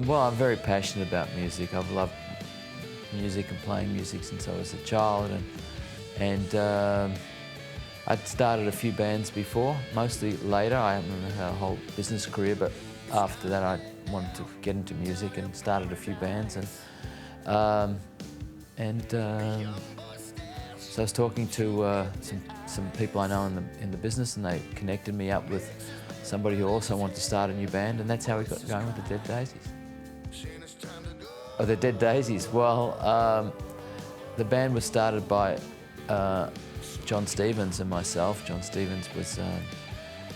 Well, I'm very passionate about music. I've loved music and playing music since I was a child, and I'd started a few bands before, mostly later. I haven't had a whole business career, but after that I wanted to get into music and started a few bands, and so So I was talking to some people I know in the business, and they connected me up with somebody who also wanted to start a new band, and that's how we got going with the Dead Daisies. Oh, the Dead Daisies. Well, the band was started by John Stevens and myself. John Stevens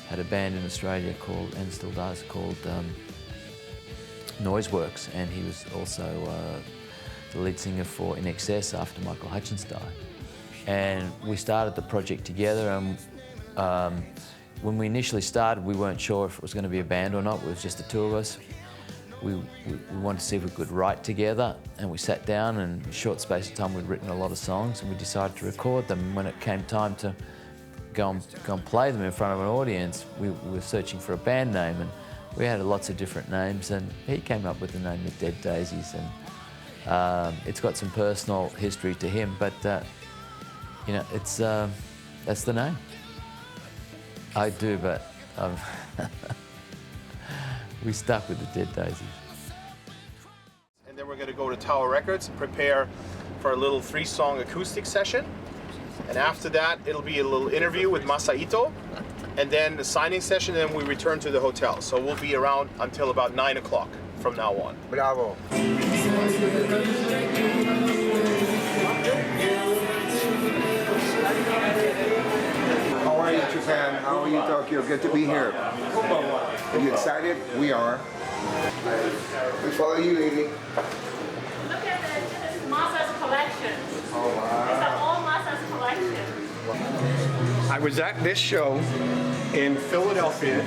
had a band in Australia called, and still does, called Noiseworks, and he was also the lead singer for In Excess after Michael Hutchence died. And we started the project together, and when we initially started, we weren't sure if it was going to be a band or not. It was just the two of us. We wanted to see if we could write together, and we sat down, and in a short space of time we'd written a lot of songs, and we decided to record them. And when it came time to go and play them in front of an audience, we were searching for a band name, and we had lots of different names, and he came up with the name The Dead Daisies, and it's got some personal history to him, but you know, that's the name. I do, but we stuck with the Dead Daisies. And then we're going to go to Tower Records and prepare for a little 3-song acoustic session. And after that, it'll be a little interview with Masa Ito, and then the signing session, and then we return to the hotel. So we'll be around until about 9 o'clock from now on. Bravo. How are you, Japan? How are you, Tokyo? Good to be here. Are you excited? We are. We follow you, lady. Look at this is Masa's collection. Oh, wow. It's all Masa's collection. I was at this show in Philadelphia,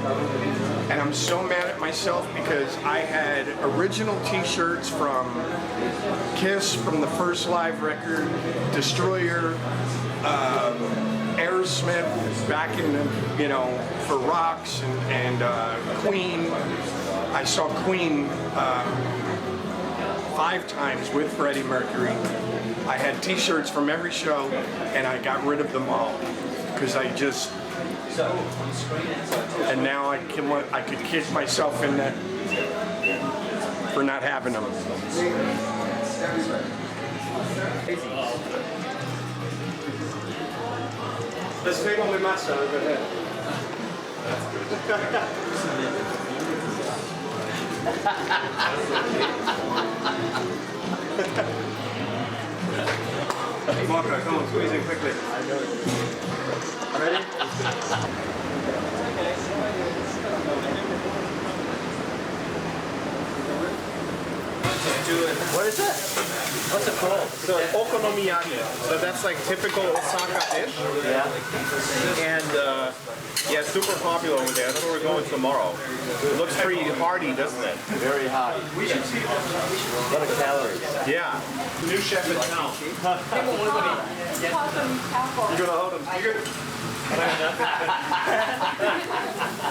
and I'm so mad at myself because I had original t-shirts from Kiss, from the first live record, Destroyer, Aerosmith back in the, you know, for Rocks, and Queen. I saw Queen 5 times with Freddie Mercury. I had t-shirts from every show, and I got rid of them all because I just, and now I could kick myself in the for not having them. Let's take one with Masa over there. Marco, come on, squeeze in quickly. Ready? What is that? What's it called? So okonomiyaki. So that's like typical Osaka dish. Yeah. And yeah, super popular over there. That's where we're going tomorrow. It looks pretty hearty, doesn't it? Very hard. A lot of calories. Yeah. New chef in town. You're gonna hold him. You good?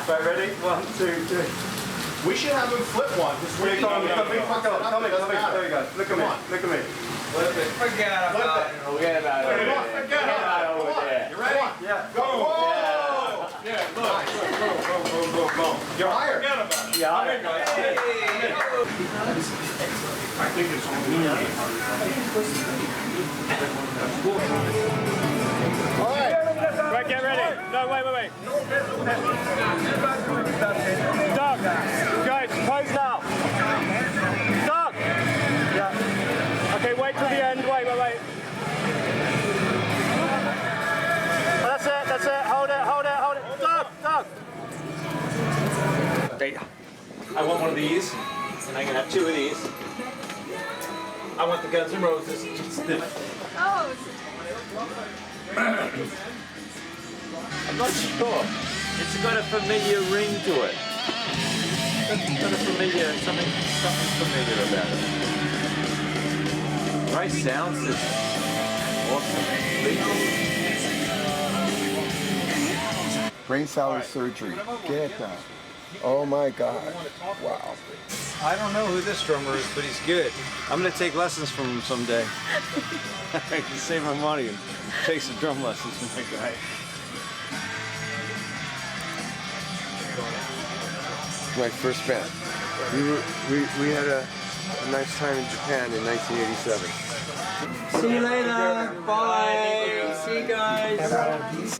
Right, ready? 1, 2, 3. We should have him flip one. There you go. Come in. There you go. Look at me. Look at me. Forget about it. Forget about it. Forget about it. Over there. You ready? Yeah. Go. Whoa! Yeah, look. Boom. You're higher. Forget about it. Yeah. I think it's on me. All right. Right, get ready. No, wait. Doug, guys, pose now. Doug! Yeah. Okay, wait till the end. Wait. That's it. Hold it. Doug! Okay, I want one of these, and I can have 2 of these. I want the Guns N' Roses. Oh, I'm not sure. It's got a familiar ring to it. It's got a familiar, something familiar about it. Great sound system. Awesome. Brain salad surgery. Get that. Oh my God. Wow. I don't know who this drummer is, but he's good. I'm going to take lessons from him someday. I can save my money and take some drum lessons from that guy. My first band. We had a nice time in Japan in 1987. See you later. Bye. See you guys.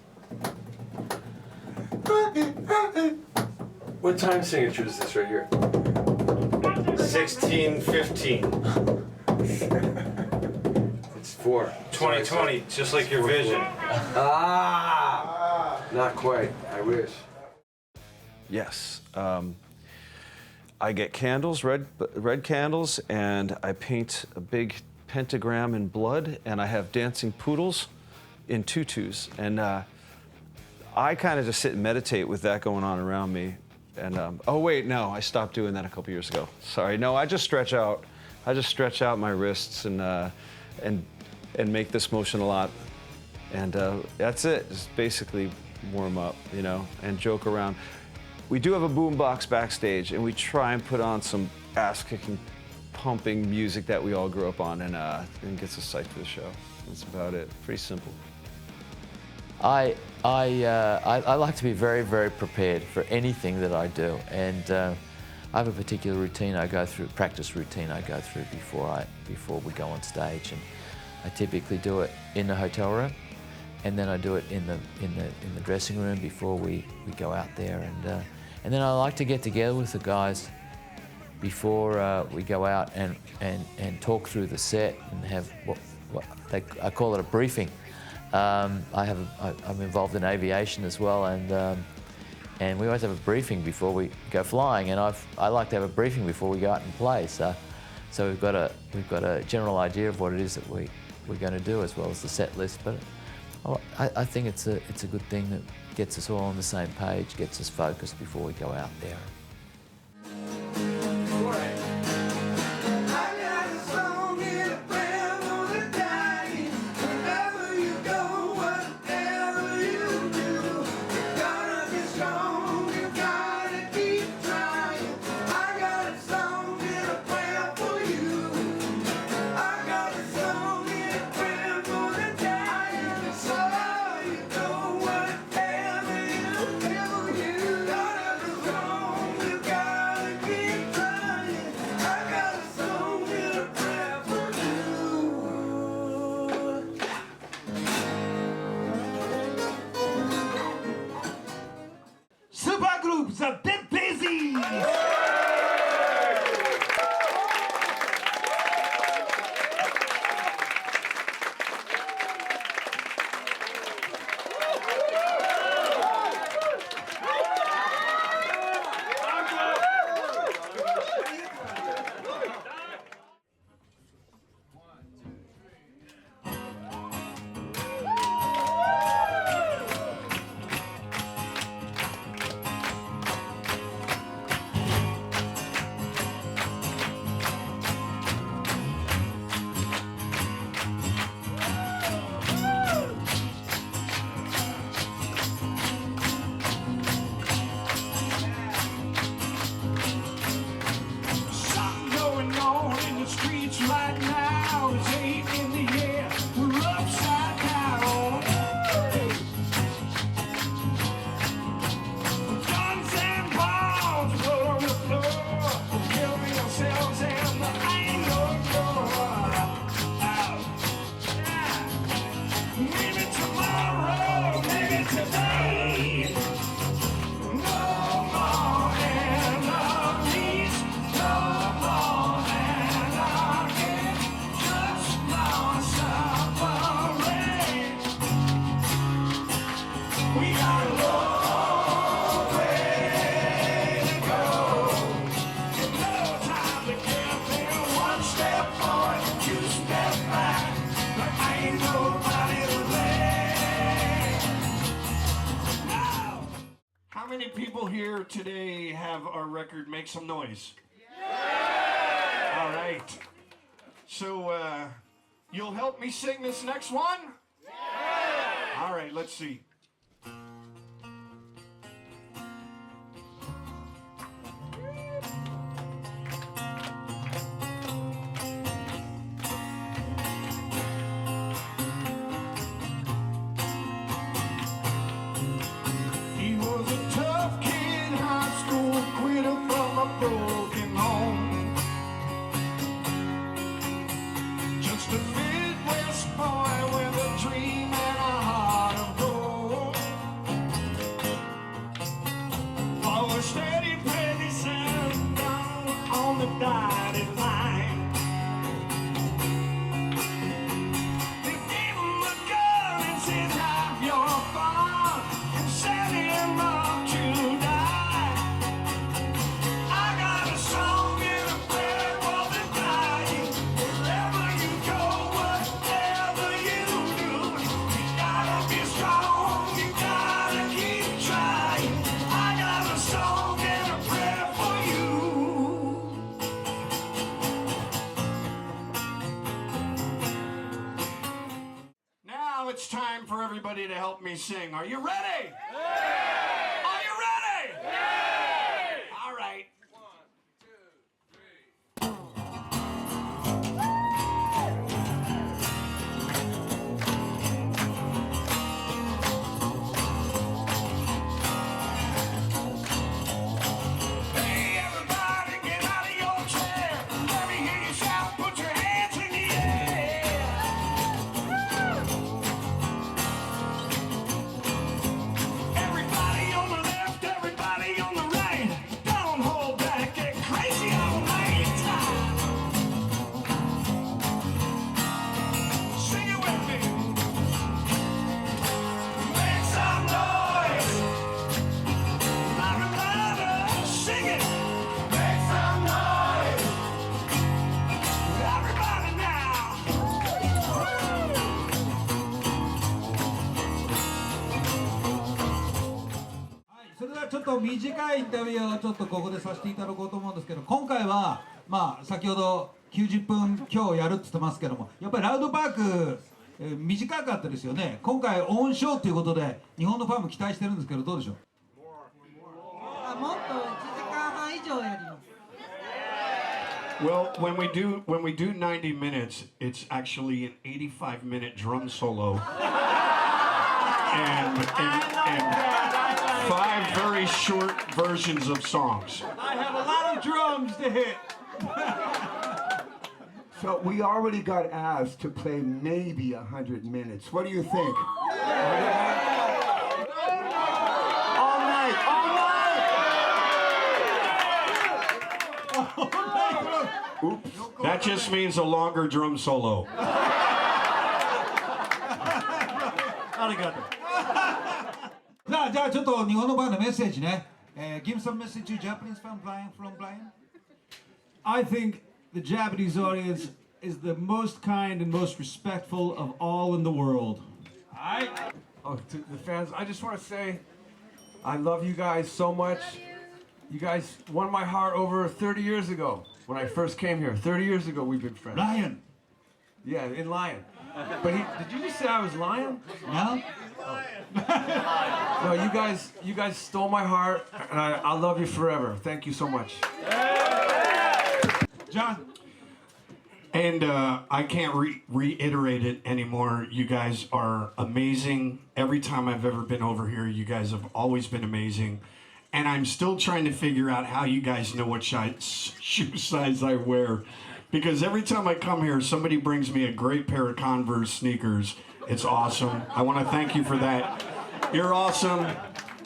What time signature is this right here? 1615. It's 4. 2020, just like your vision. Not quite. I wish. Yes. I get candles, red candles, and I paint a big pentagram in blood, and I have dancing poodles in tutus. And I kind of just sit and meditate with that going on around me. And oh wait, no, I stopped doing that a couple years ago. Sorry, no, I just stretch out. I just stretch out my wrists and make this motion a lot. And that's it. Just basically warm up, you know, and joke around. We do have a boombox backstage, and we try and put on some ass-kicking, pumping music that we all grew up on, and gets us psyched for the show. That's about it. Pretty simple. I like to be very, very prepared for anything that I do, and I have a particular routine I go through, practice routine I go through before we go on stage, and I typically do it in the hotel room, and then I do it in the dressing room before we go out there, and then I like to get together with the guys before we go out and talk through the set and have I call it a briefing. I'm involved in aviation as well, and we always have a briefing before we go flying, and I like to have a briefing before we go out and play. So we've got a general idea of what it is that we're going to do, as well as the set list. But I think it's a good thing that gets us all on the same page, gets us focused before we go out there. Supergroups of the Daisies! How many people here today have our record Make Some Noise? Yeah! All right. So, you'll help me sing this next one? Yeah! All right, let's see. He was a tough kid, high school quitter from a broken home. Just a Midwest help me sing. Are you ready? Yeah! Are you ready? Yeah! All right. 1, 2, 3. Hey, everybody, get out of your chair. Let me hear you shout. Put your hands in the air. Everybody on the left, everybody on the right. Don't hold back, get crazy all night. Sing it with me. Make some noise. Everybody, sing it. Make some noise. Everybody now. それではちょっと短いインタビューをちょっとここでさせていただこうと思うんですけど、今回はまあ先ほど90分今日やるって言ってますけども、やっぱりラウドパーク、短かったですよね。今回オンショーということで日本のファンも期待してるんですけど、どうでしょう。もっと1時間半以上やります。 Well, when we do 90 minutes, it's actually an 85-minute drum solo and 5 very short versions of songs. I have a lot of drums to hit. So we already got asked to play maybe 100 minutes. What do you think? All night, all night! Oops. That just means a longer drum solo. ありがとう。じゃあちょっと日本のファンのメッセージね。Give some message to Japanese fan from Brian. I think the Japanese audience is the most kind and most respectful of all in the world. Oh, to the fans, I just want to say I love you guys so much. You guys won my heart over 30 years ago when I first came here. 30 years ago we've been friends. Lion. Yeah, in Lion. But did you just say I was Lion? No. No, you guys stole my heart, and I love you forever. Thank you so much. John. And I can't reiterate it anymore. You guys are amazing. Every time I've ever been over here, you guys have always been amazing. And I'm still trying to figure out how you guys know what shoe size I wear. Because every time I come here, somebody brings me a great pair of Converse sneakers. It's awesome. I want to thank you for that. You're awesome.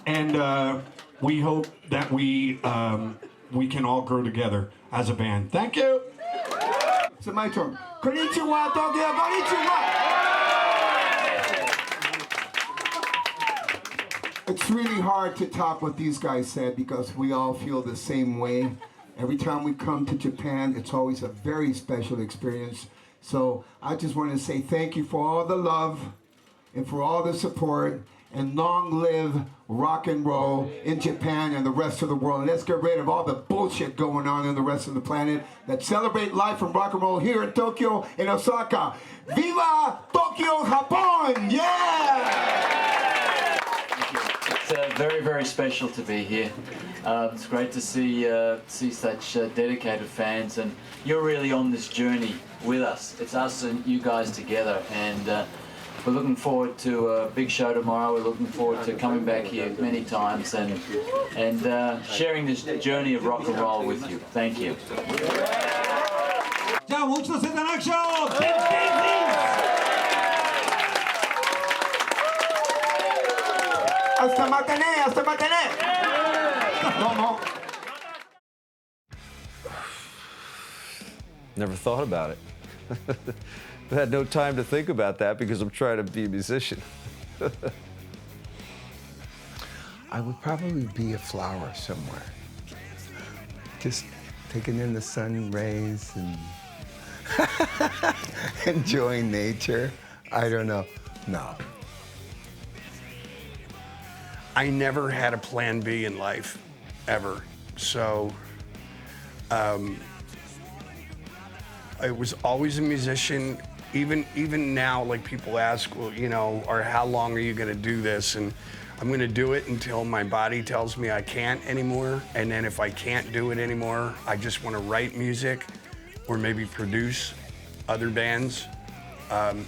And we hope that we can all grow together as a band. Thank you. So my turn. Konnichiwa, Tokyo, konnichiwa! It's really hard to top what these guys said because we all feel the same way. Every time we come to Japan, it's always a very special experience. So I just want to say thank you for all the love and for all the support. And long live rock and roll in Japan and the rest of the world. And let's get rid of all the bullshit going on in the rest of the planet. Let's celebrate life from rock and roll here in Tokyo and Osaka. Viva Tokyo, Japón! Yeah! It's very, very special to be here. It's great to see such dedicated fans, and you're really on this journey with us. It's us and you guys together, and we're looking forward to a big show tomorrow. We're looking forward to coming back here many times and sharing this journey of rock and roll with you. Thank you. じゃあもう一度センターアクション。Hasta matane, hasta matane. No, no. Never thought about it. I had no time to think about that because I'm trying to be a musician. I would probably be a flower somewhere. Just taking in the sun rays and enjoying nature. I don't know. No. I never had a plan B in life, ever. So I was always a musician, even now, like people ask, well, you know, or how long are you gonna do this? And I'm gonna do it until my body tells me I can't anymore. And then if I can't do it anymore, I just wanna write music or maybe produce other bands.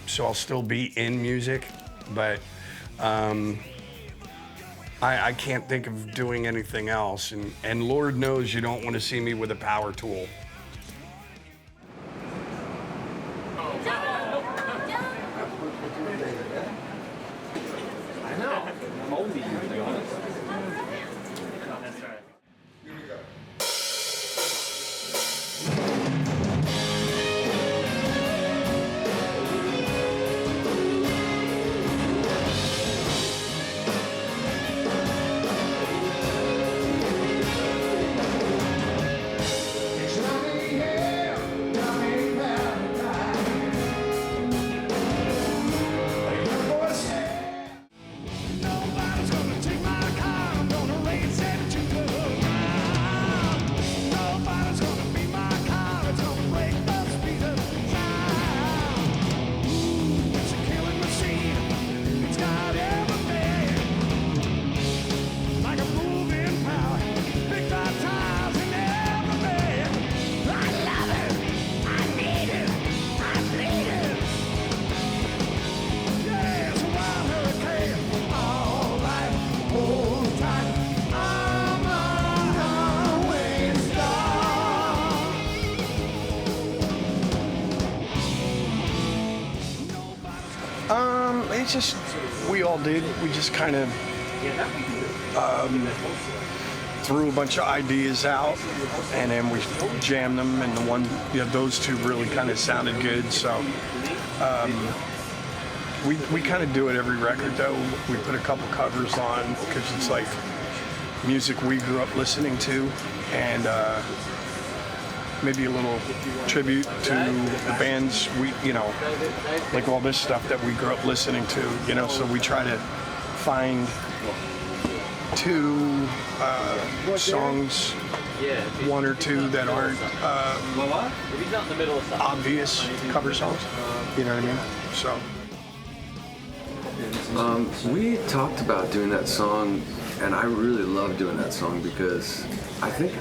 So I'll still be in music, but I can't think of doing anything else. And Lord knows you don't wanna see me with a power tool. I know. Moldy, to be honest. It's just, we all did. We just kind of threw a bunch of ideas out, and then we jammed them, and those two really kind of sounded good. So we kind of do it every record, though. We put a couple covers on because it's like music we grew up listening to, and maybe a little tribute to the bands we, you know, like all this stuff that we grew up listening to, you know, so we try to find two songs, one or two that aren't obvious cover songs, you know what I mean? So. We talked about doing that song, and I really love doing that song because I think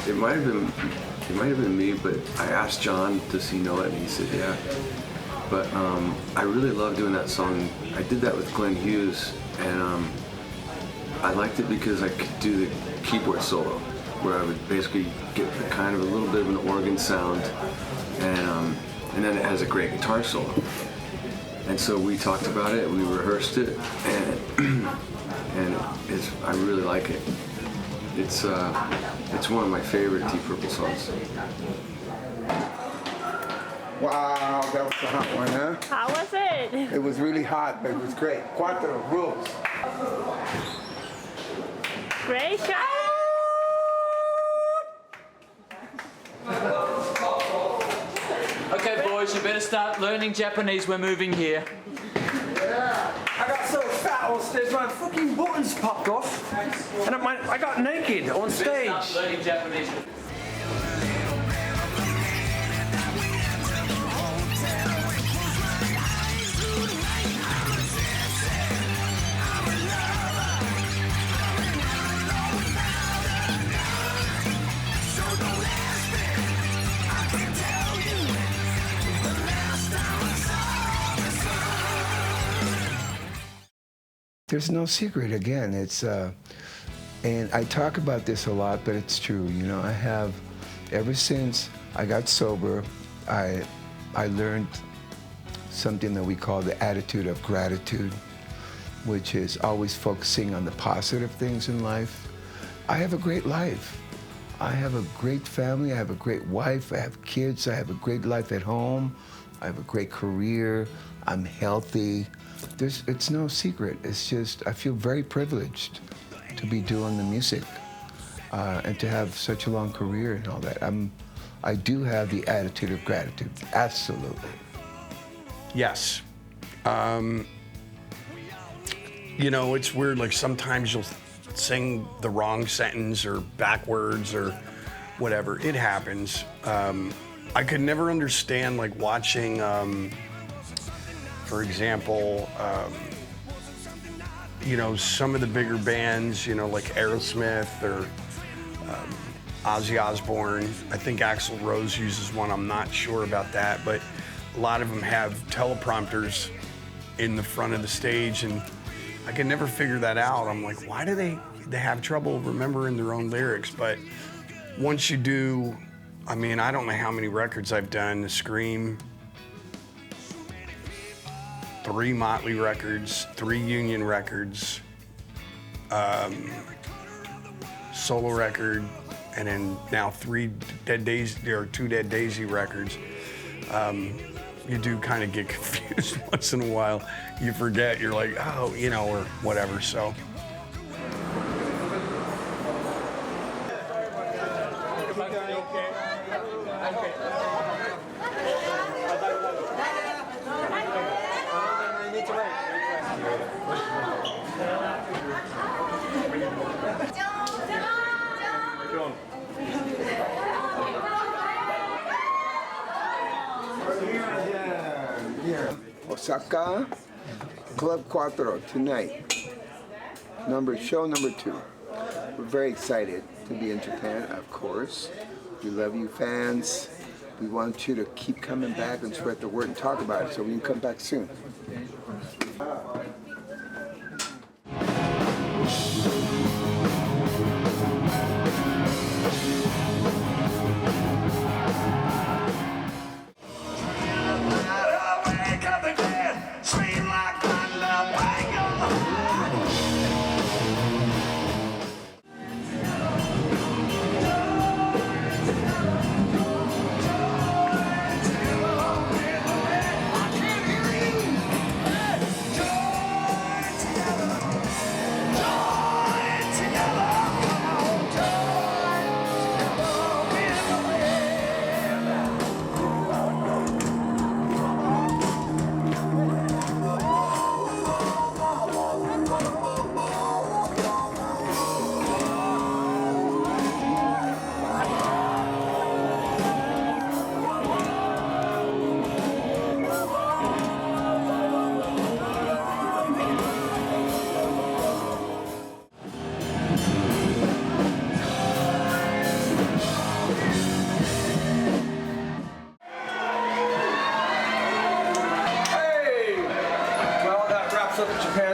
it might have been me, but I asked John, does he know it? And he said, yeah. But I really love doing that song. I did that with Glenn Hughes, and I liked it because I could do the keyboard solo, where I would basically get kind of a little bit of an organ sound, and then it has a great guitar solo. And so we talked about it, we rehearsed it, and I really like it. It's one of my favorite Deep Purple songs. Wow, that was a hot one, huh? How was it? It was really hot, but it was great. Cuatro rules. Great shot. Okay, boys, you better start learning Japanese. We're moving here. Yeah, I got so fat on stage, my fucking buttons popped off, and I got naked on stage. Start learning Japanese. There's no secret. Again, it's and I talk about this a lot, but it's true. You know, I have, ever since I got sober, I learned something that we call the attitude of gratitude, which is always focusing on the positive things in life. I have a great life. I have a great family. I have a great wife. I have kids. I have a great life at home. I have a great career. I'm healthy. It's no secret. It's just, I feel very privileged to be doing the music and to have such a long career and all that. I do have the attitude of gratitude, absolutely. Yes. You know, it's weird, like sometimes you'll sing the wrong sentence or backwards or whatever. It happens. I could never understand like watching For example, you know, some of the bigger bands, you know, like Aerosmith or Ozzy Osbourne. I think Axl Rose uses one. I'm not sure about that, but a lot of them have teleprompters in the front of the stage, and I can never figure that out. I'm like, why do they have trouble remembering their own lyrics? But once you do, I mean, I don't know how many records I've done. The Scream, 3 Motley records, 3 Union records, solo record, and then now 2 Dead Daisy records. You do kind of get confused once in a while. You forget, you're like, oh, you know, or whatever, so. Osaka, Club Cuatro tonight. Show number 2. We're very excited to be in Japan, of course. We love you fans. We want you to keep coming back and spread the word and talk about it so we can come back soon.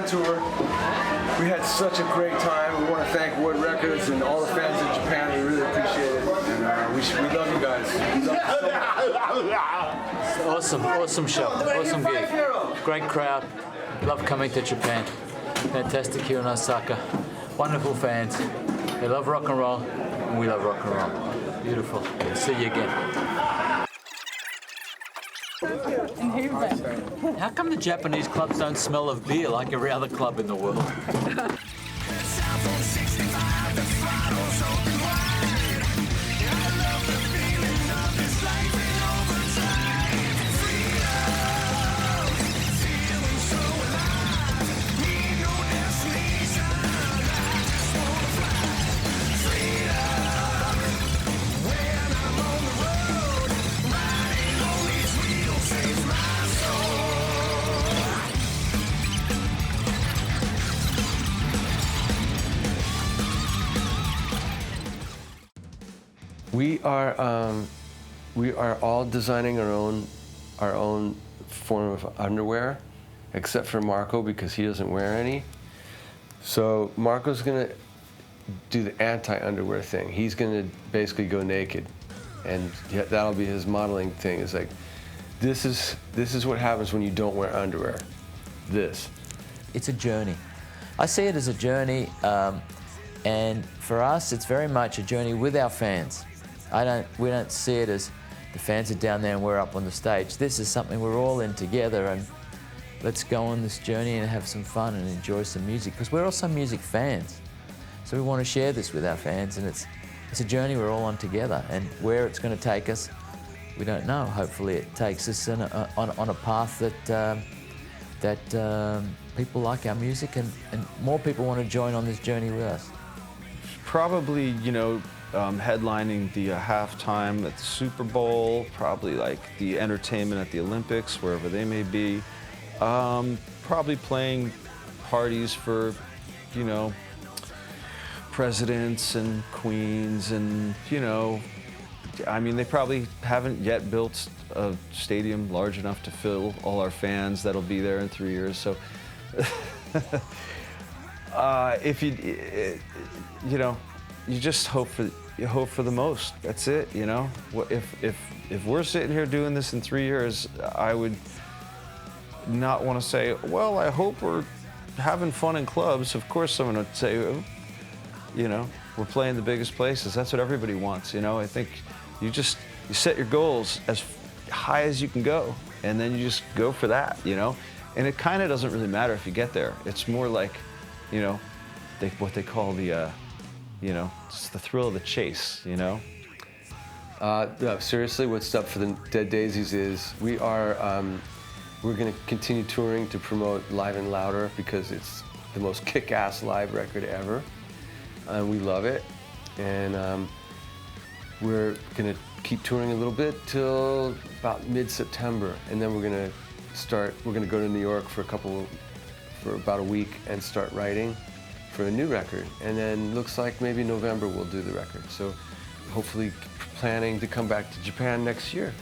Tour. We had such a great time. We want to thank Wood Records and all the fans in Japan. We really appreciate it. And we love you guys. We love you so much. Awesome show, awesome gig. Great crowd. Love coming to Japan. Fantastic here in Osaka. Wonderful fans. They love rock and roll, and we love rock and roll. Beautiful. See you again. How come the Japanese clubs don't smell of beer like every other club in the world? We are all designing our own form of underwear, except for Marco because he doesn't wear any. So Marco's gonna do the anti-underwear thing. He's gonna basically go naked, and that'll be his modeling thing. It's like, this is what happens when you don't wear underwear. It's a journey. I see it as a journey, and for us, it's very much a journey with our fans. We don't see it as the fans are down there and we're up on the stage. This is something we're all in together, and let's go on this journey and have some fun and enjoy some music, because we're also music fans. So we want to share this with our fans, and it's a journey we're all on together, and where it's going to take us, we don't know. Hopefully it takes us on a path that people like our music, and more people want to join on this journey with us. Probably, you know, headlining the halftime at the Super Bowl, probably like the entertainment at the Olympics, wherever they may be. Probably playing parties for, you know, presidents and queens and, you know, I mean, they probably haven't yet built a stadium large enough to fill all our fans that'll be there in 3 years. So, if you know, you just hope for the most. That's it, you know. If we're sitting here doing this in 3 years, I would not want to say, well, I hope we're having fun in clubs. Of course, I'm going to say, you know, we're playing the biggest places. That's what everybody wants, you know. I think you set your goals as high as you can go, and then you just go for that, you know. And it kind of doesn't really matter if you get there. It's more like, you know, what they call the, you know, it's the thrill of the chase, you know. No, seriously, what's up for the Dead Daisies is we're going to continue touring to promote Live and Louder because it's the most kick-ass live record ever. We love it. And we're going to keep touring a little bit till about mid-September. And then we're going to go to New York for about a week and start writing for a new record. And then looks like maybe November we'll do the record. So hopefully planning to come back to Japan next year.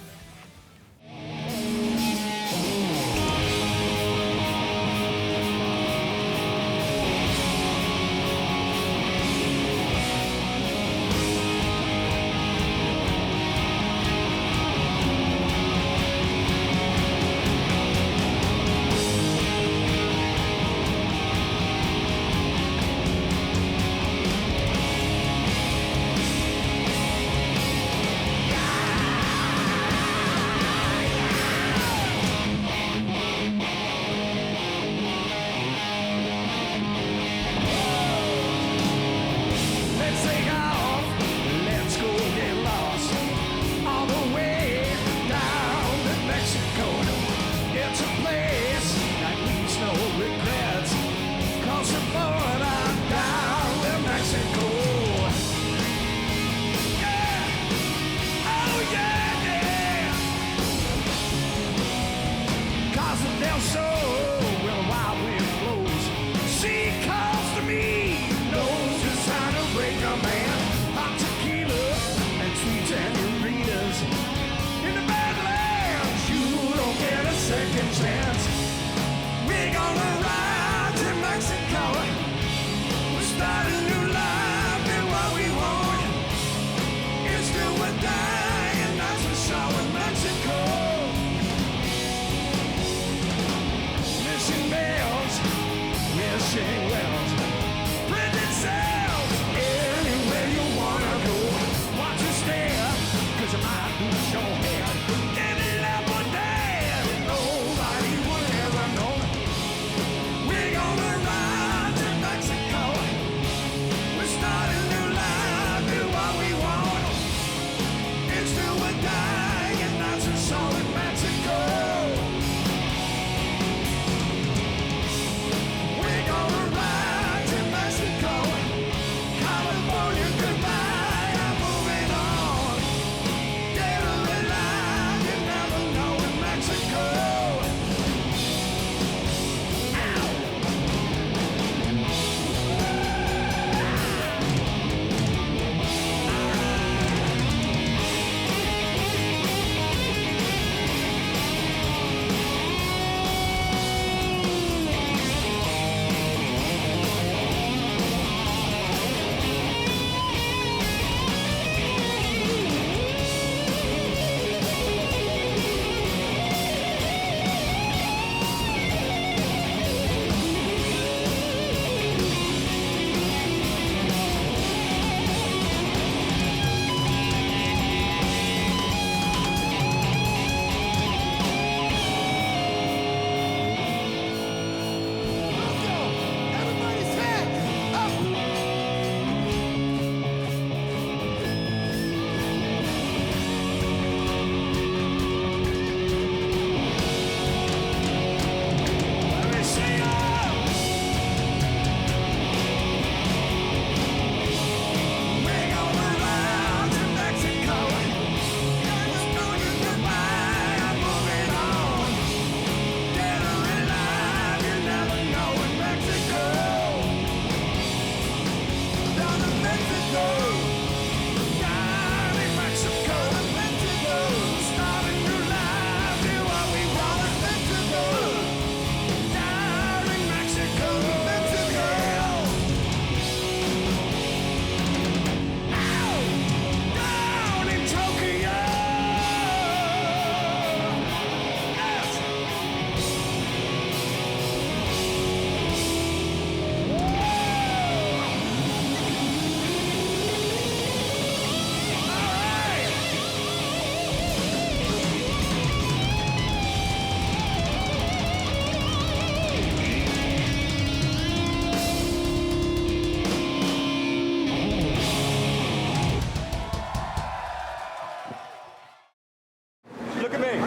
Look at me.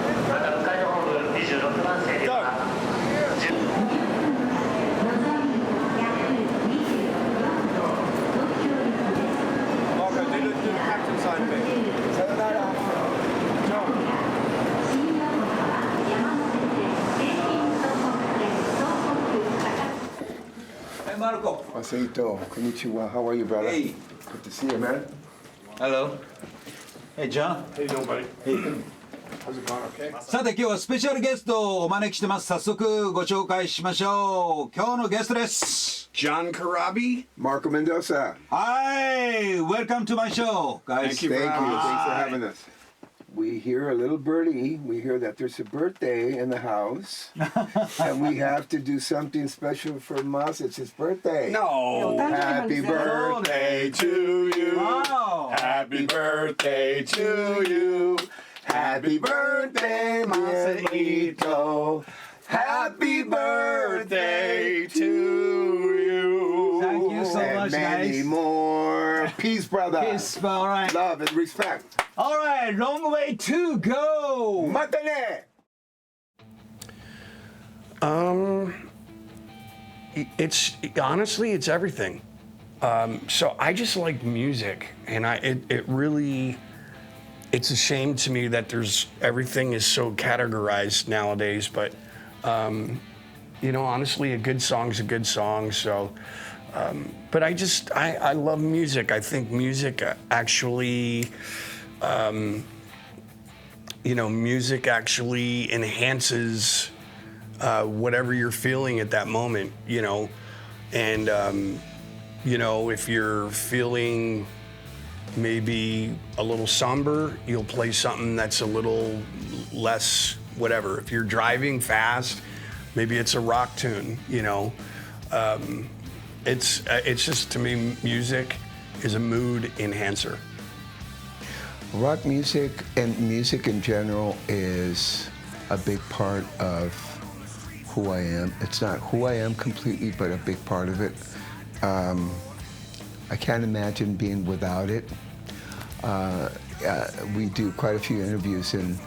Marco, do the captain sign thing. Hey, Marco. Masa Ito, konnichiwa. How are you, brother? Hey. Good to see you, man. Hello. Hey, John. How you doing, buddy? Hey. How's it going? Okay. さて今日はスペシャルゲストをお招きしてます。早速ご紹介しましょう。今日のゲストです。 John Karabi, Marco Mendoza. Hi, welcome to my show, guys. Thank you for Thank you. having us. Thanks for having us. We hear a little birdie. We hear that there's a birthday in the house, and we have to do something special for Masa. It's his birthday. No. Happy birthday to you. Wow. Happy birthday to you. Happy birthday, Masa Ito. Happy birthday to you. Thank you so and much, many guys. more. Peace, brother. Peace, all right. Love and respect. All right, long way to go. Matane. It's honestly, it's everything. So I just like music, and it really, it's a shame to me that everything is so categorized nowadays. But you know, honestly, a good song's a good song. So, but I love music. I think music actually. You know, music actually enhances whatever you're feeling at that moment, you know. And, you know, if you're feeling maybe a little somber, you'll play something that's a little less whatever. If you're driving fast, maybe it's a rock tune, you know. It's just, to me, music is a mood enhancer. Rock music and music in general is a big part of who I am. It's not who I am completely, but a big part of it. I can't imagine being without it. We do quite a few interviews, and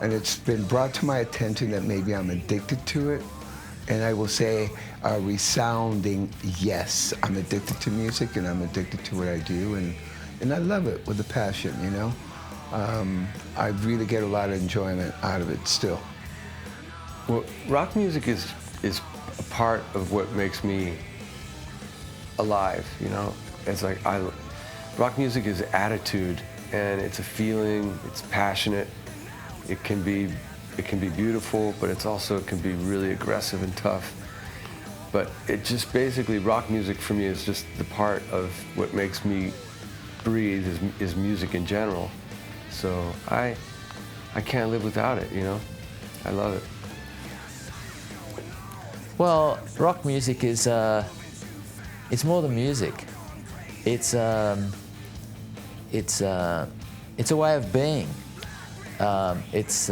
it's been brought to my attention that maybe I'm addicted to it. And I will say a resounding yes. I'm addicted to music, and I'm addicted to what I do, and I love it with a passion, you know? I really get a lot of enjoyment out of it still. Well, rock music is a part of what makes me alive, you know? It's like rock music is attitude, and it's a feeling, it's passionate. It can be beautiful, but it can be really aggressive and tough. But it just basically, rock music for me is just the part of what makes me breathe is music in general. So I can't live without it, you know? I love it. Well, rock music is it's more than music. It's a way of being. It's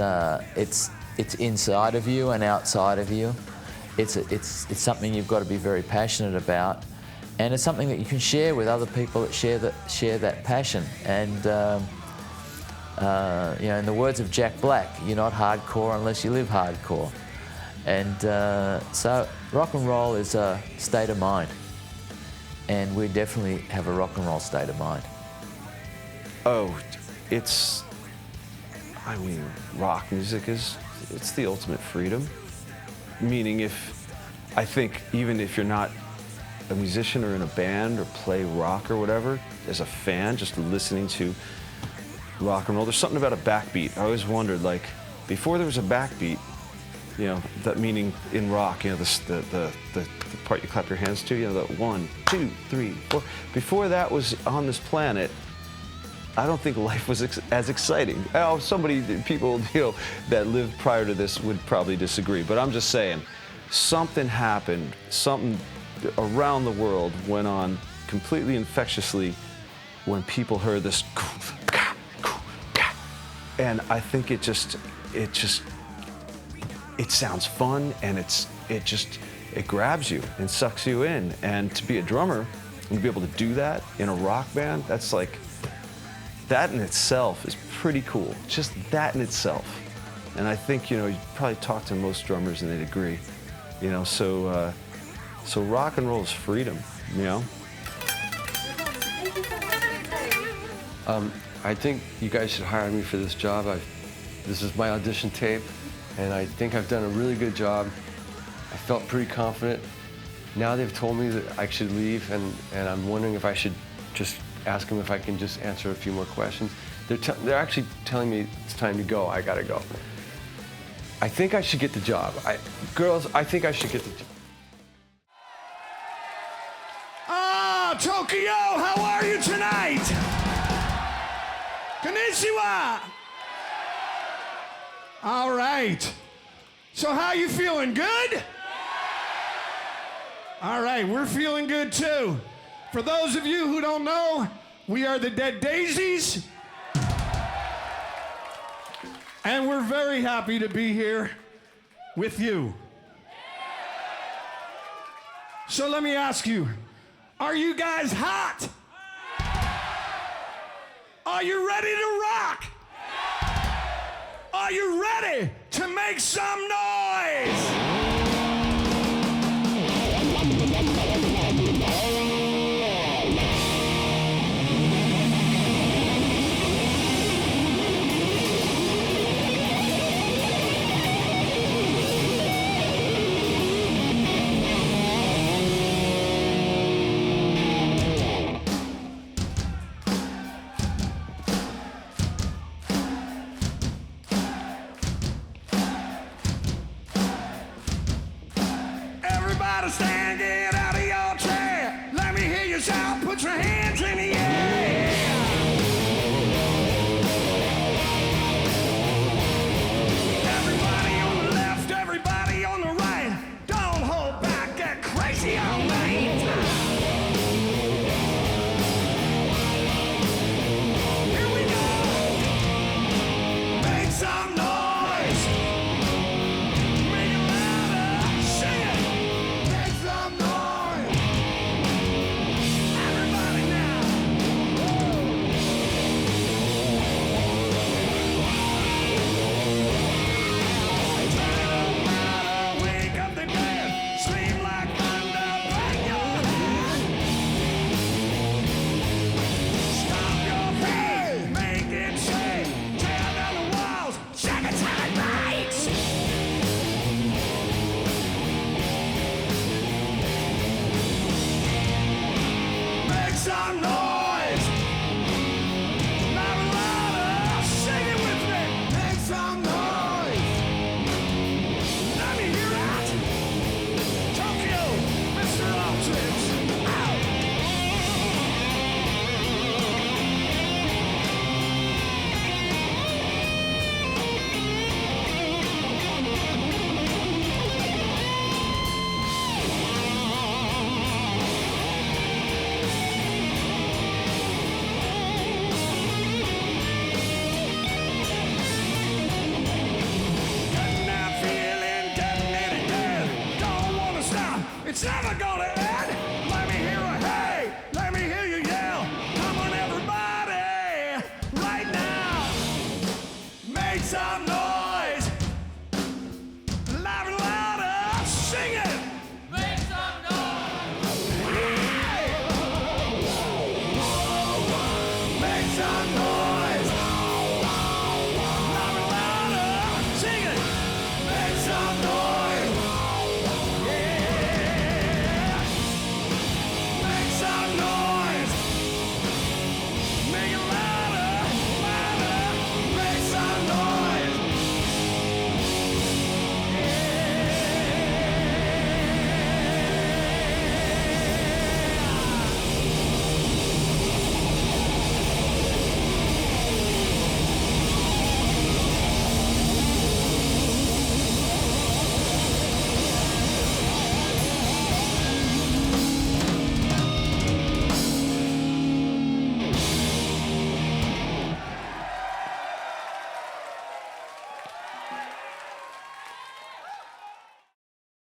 inside of you and outside of you. It's something you've got to be very passionate about, and it's something that you can share with other people that share that passion. And you know, in the words of Jack Black, you're not hardcore unless you live hardcore. And so rock and roll is a state of mind, and we definitely have a rock and roll state of mind. Oh, I mean, rock music it's the ultimate freedom. Meaning I think even if you're not a musician or in a band or play rock or whatever, as a fan, just listening to rock and roll, there's something about a backbeat. I always wondered, like, before there was a backbeat, you know, that meaning in rock, you know, the part you clap your hands to, you know, that 1, 2, 3, 4. Before that was on this planet, I don't think life was as exciting. Oh, people, you know, that lived prior to this would probably disagree, but I'm just saying, something happened, something around the world went on completely infectiously when people heard this, and I think it sounds fun, and it grabs you and sucks you in. And to be a drummer and to be able to do that in a rock band, that's like, that in itself is pretty cool. Just that in itself. And I think, you know, you probably talk to most drummers and they'd agree. You know, so rock and roll is freedom, you know? I think you guys should hire me for this job. This is my audition tape, and I think I've done a really good job. I felt pretty confident. Now they've told me that I should leave, and I'm wondering if I should just ask them if I can just answer a few more questions. They're actually telling me it's time to go. I gotta go. I think I should get the job. Girls, I think I should get the job. Ah, Tokyo, how are you tonight? Konnichiwa. All right. So how you feeling? Good? All right, we're feeling good too. For those of you who don't know, we are the Dead Daisies. And we're very happy to be here with you. So let me ask you, are you guys hot? Are you ready to rock? Are you ready to make some noise? Stand, get out of your chair. Let me hear you shout, put your hands in the air. Everybody on the left, everybody on the right. Don't hold back, get crazy all night. Here we go. Make some noise. Make it louder. Sing it. Make some noise. Everybody now. Wake up the dead. Scream like thunder. Bang your head. Stomp your feet. Make it shake. Tear down the walls. Shake it till it breaks. Make some noise. Louder, louder. Sing it with me. Make some noise. Let me hear it. Tokyo, Mr. Aldridge. Out. Getting that feeling, getting it again. Don't wanna stop. It's never gonna